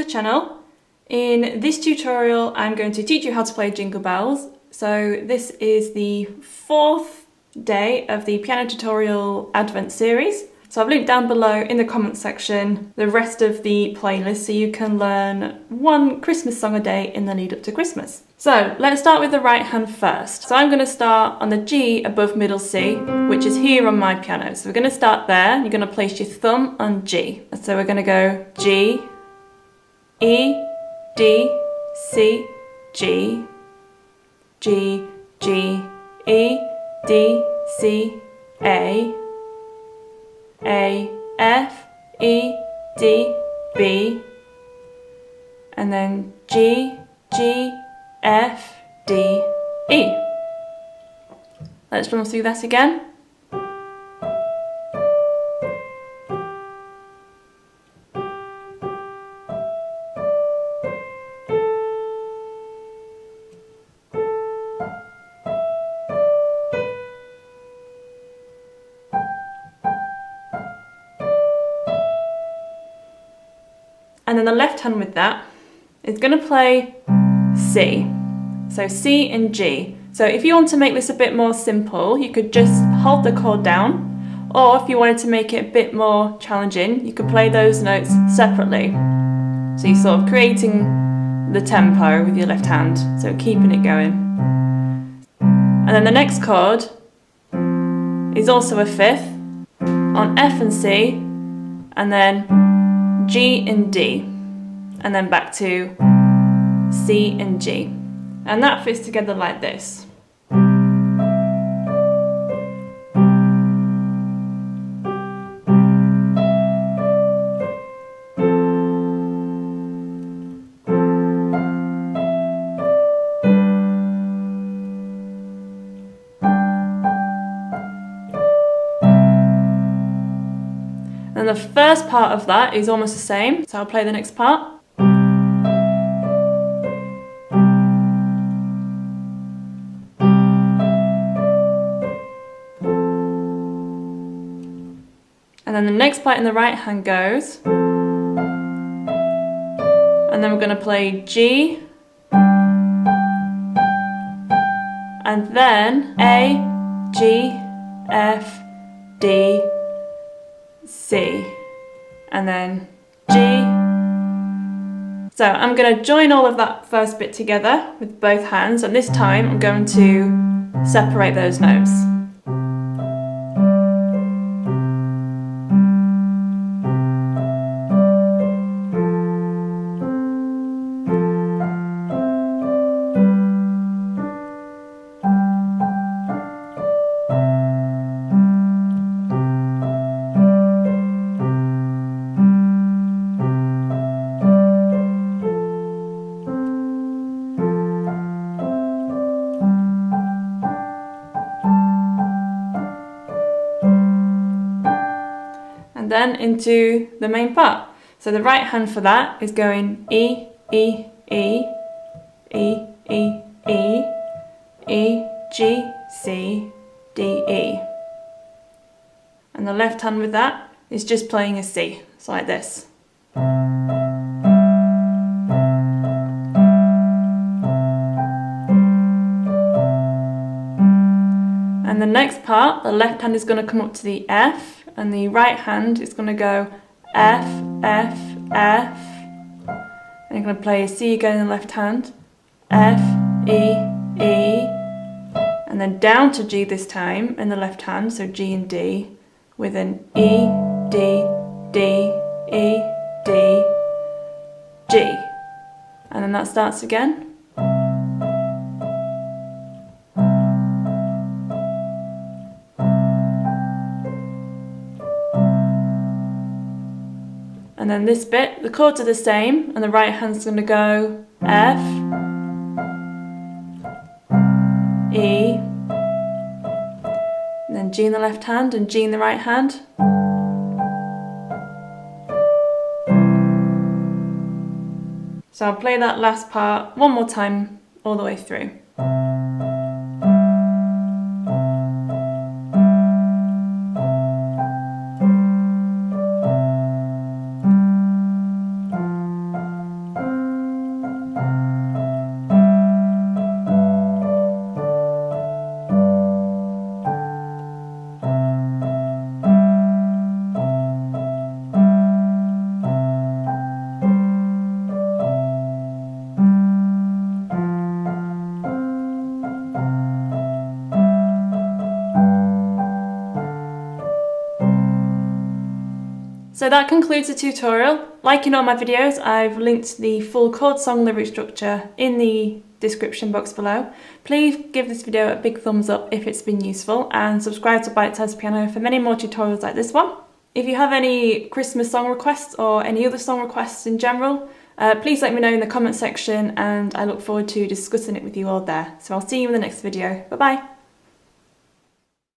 the channel. In this tutorial I'm going to teach you how to play Jingle Bells. So this is the 4th day of the piano tutorial Advent series. So I've linked down below in the comments section the rest of the playlist so you can learn one Christmas song a day in the lead up to Christmas. So let's start with the right hand first. So I'm going to start on the G above middle C, which is here on my piano. So we're going to start there. You're going to place your thumb on G. So we're going to go G, E, D, C, G, G, G, E, D, C, A, F, E, D, B, and then G, G, F, D, E. Let's run through that again. And then the left hand with that is going to play C. So C and G. So if you want to make this a bit more simple, you could just hold the chord down, or if you wanted to make it a bit more challenging, you could play those notes separately. So you're sort of creating the tempo with your left hand, so keeping it going. And then the next chord is also a fifth on F and C, and then G and D, and then back to C and G. And that fits together like this. And the first part of that is almost the same, so I'll play the next part. And then the next part in the right hand goes, and then we're going to play G, and then A, G, F, D, C, and then G. So I'm going to join all of that first bit together with both hands, and this time I'm going to separate those notes. And then into the main part. So the right hand for that is going E, E, E, E, E, E, E, G, C, D, E. And the left hand with that is just playing a C, so like this. And the next part, the left hand is going to come up to the F, and the right hand is going to go F, F, F, and you're going to play a C again in the left hand, F, E, E, and then down to G this time in the left hand, so G and D, with an E, D, D, E, D, G, and then that starts again. And then this bit, the chords are the same, and the right hand's going to go F, E, and then G in the left hand and G in the right hand. So I'll play that last part one more time all the way through. So that concludes the tutorial. Like in all my videos, I've linked the full chord song lyric structure in the description box below. Please give this video a big thumbs up if it's been useful, and subscribe to Bitesize Piano for many more tutorials like this one. If you have any Christmas song requests or any other song requests in general, please let me know in the comment section, and I look forward to discussing it with you all there. So I'll see you in the next video. Bye bye!